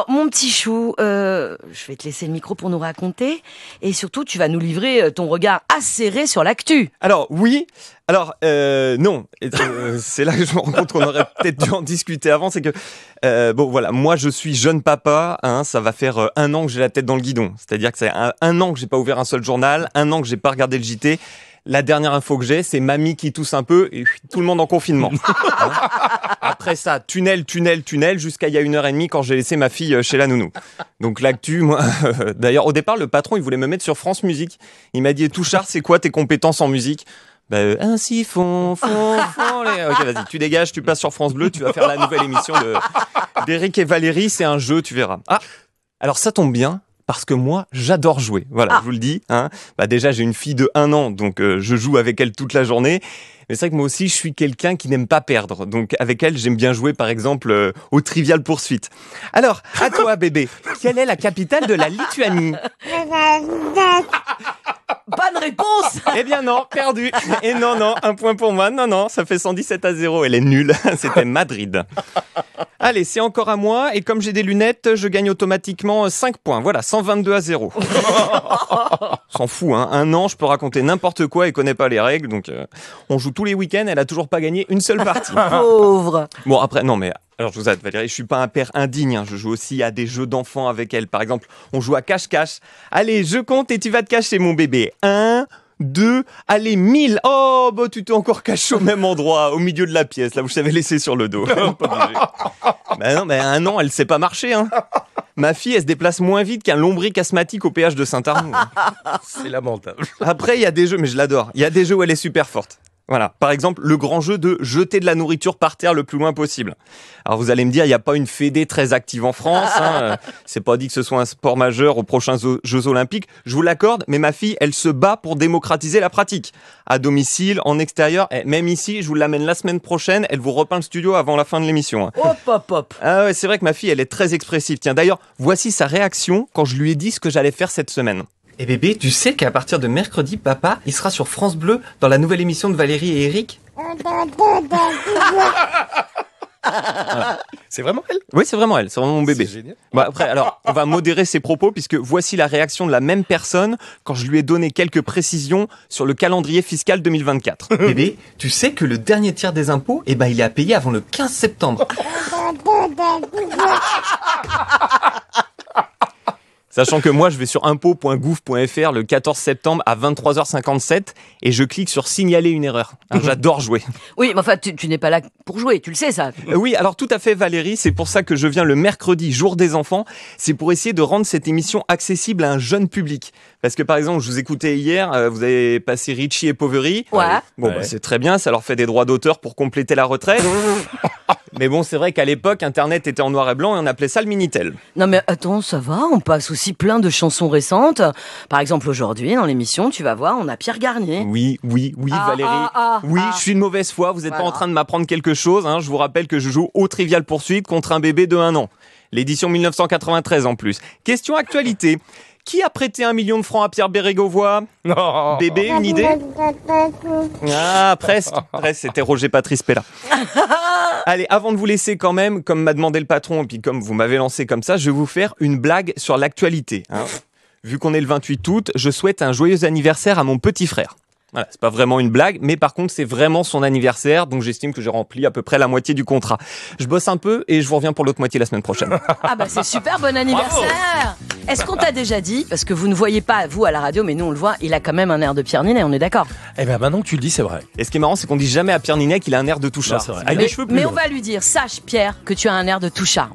Alors, mon petit chou, je vais te laisser le micro pour nous raconter. Et surtout, tu vas nous livrer ton regard acéré sur l'actu. Alors, oui. Alors, non. C'est là que je me rends compte qu'on aurait peut-être dû en discuter avant. C'est que, bon, voilà, moi, je suis jeune papa. Hein, ça va faire 1 an que j'ai la tête dans le guidon. C'est-à-dire que c'est un an que j'ai pas ouvert un seul journal, 1 an que j'ai pas regardé le JT. La dernière info que j'ai, c'est mamie qui tousse un peu et tout le monde en confinement. Hein. Après ça, tunnel, jusqu'à il y a 1h30 quand j'ai laissé ma fille chez la nounou. Donc l'actu, moi, d'ailleurs, au départ, le patron, il voulait me mettre sur France Musique. Il m'a dit, Touchard, c'est quoi tes compétences en musique? Ainsi font les... Ok, vas-y, tu dégages, tu passes sur France Bleu, tu vas faire la nouvelle émission d'Éric et Valérie, c'est un jeu, tu verras. Ah, alors ça tombe bien. Parce que moi, j'adore jouer. Voilà, je vous le dis. Hein. Déjà, j'ai une fille de 1 an, donc je joue avec elle toute la journée. Mais c'est vrai que moi aussi, je suis quelqu'un qui n'aime pas perdre. Donc avec elle, j'aime bien jouer, par exemple, au Trivial Poursuite. Alors, à toi, bébé. Quelle est la capitale de la Lituanie? Bonne réponse. Eh bien non, perdu. Et non, 1 point pour moi. Non, ça fait 117-0. Elle est nulle. C'était Madrid. Allez, c'est encore à moi. Et comme j'ai des lunettes, je gagne automatiquement 5 points. Voilà, 122-0. S'en fout, hein. 1 an, je peux raconter n'importe quoi et connais pas les règles. Donc, on joue tous les week-ends. Elle a toujours pas gagné une seule partie. Pauvre. Bon, après, non, mais... Alors, je vous aide, Valérie, je suis pas un père indigne. Hein. Je joue aussi à des jeux d'enfants avec elle. Par exemple, on joue à cache-cache. Allez, je compte et tu vas te cacher, mon bébé. 1, 2, allez, 1000. Oh, bah, tu t'es encore caché au même endroit, au milieu de la pièce, là où je t'avais laissé sur le dos. Pas obligé. Non, mais 1 an, elle sait pas marcher, hein. Ma fille, elle se déplace moins vite qu'un lombric asthmatique au péage de Saint-Arnaud. C'est lamentable. Après, il y a des jeux, mais je l'adore. Il y a des jeux où elle est super forte. Voilà. Par exemple, le grand jeu de jeter de la nourriture par terre le plus loin possible. Alors vous allez me dire, il n'y a pas une fédé très active en France. Hein. C'est pas dit que ce soit un sport majeur aux prochains Jeux Olympiques. Je vous l'accorde, mais ma fille, elle se bat pour démocratiser la pratique. À domicile, en extérieur, et même ici, je vous l'amène la semaine prochaine. Elle vous repeint le studio avant la fin de l'émission. Hein. Hop. Ah ouais, c'est vrai que ma fille, elle est très expressive. Tiens, d'ailleurs, voici sa réaction quand je lui ai dit ce que j'allais faire cette semaine. Et bébé, tu sais qu'à partir de mercredi, papa, il sera sur France Bleu dans la nouvelle émission de Valérie et Eric. C'est vraiment elle? Oui, c'est vraiment elle, c'est vraiment mon bébé. C'est génial. Après, alors, on va modérer ses propos puisque voici la réaction de la même personne quand je lui ai donné quelques précisions sur le calendrier fiscal 2024. Bébé, tu sais que le dernier tiers des impôts, il est à payer avant le 15 septembre. Sachant que moi, je vais sur impôts.gouv.fr le 14 septembre à 23h57 et je clique sur signaler une erreur. Hein, j'adore jouer. Oui, mais enfin, tu n'es pas là pour jouer, tu le sais ça. Oui, alors tout à fait Valérie, c'est pour ça que je viens le mercredi, jour des enfants. C'est pour essayer de rendre cette émission accessible à un jeune public. Parce que par exemple, je vous écoutais hier, vous avez passé Richie et Poveri. Ouais. Bon, Ouais. c'est très bien, ça leur fait des droits d'auteur pour compléter la retraite. Mais bon, c'est vrai qu'à l'époque, Internet était en noir et blanc et on appelait ça le Minitel. Non mais attends, ça va, on passe aussi plein de chansons récentes. Par exemple, aujourd'hui, dans l'émission, tu vas voir, on a Pierre Garnier. Oui, Valérie. Oui, je suis de mauvaise foi, vous n'êtes Voilà. pas en train de m'apprendre quelque chose. Hein. Je vous rappelle que je joue au Trivial Poursuite contre un bébé de 1 an. L'édition 1993 en plus. Question actualité. Qui a prêté 1 million de francs à Pierre Bérégovoy? Non. Bébé, une idée? Ah, presque, c'était Roger Patrice Pella. Allez, avant de vous laisser quand même, comme m'a demandé le patron, et puis comme vous m'avez lancé comme ça, je vais vous faire une blague sur l'actualité. Hein. Vu qu'on est le 28 août, je souhaite un joyeux anniversaire à mon petit frère. Voilà, c'est pas vraiment une blague, mais par contre, c'est vraiment son anniversaire, donc j'estime que j'ai rempli à peu près la moitié du contrat. Je bosse un peu et je vous reviens pour l'autre moitié la semaine prochaine. Ah bah c'est super, bon anniversaire. Est-ce qu'on t'a déjà dit, parce que vous ne voyez pas, vous à la radio, mais nous on le voit, il a quand même un air de Pierre Ninet, on est d'accord? Eh ben maintenant que tu le dis, c'est vrai. Et ce qui est marrant, c'est qu'on dit jamais à Pierre Ninet qu'il a un air de Touchard. Non, c'est vrai. Avec Mais, les cheveux plus mais longs. on va lui dire, sache Pierre, que tu as un air de Touchard.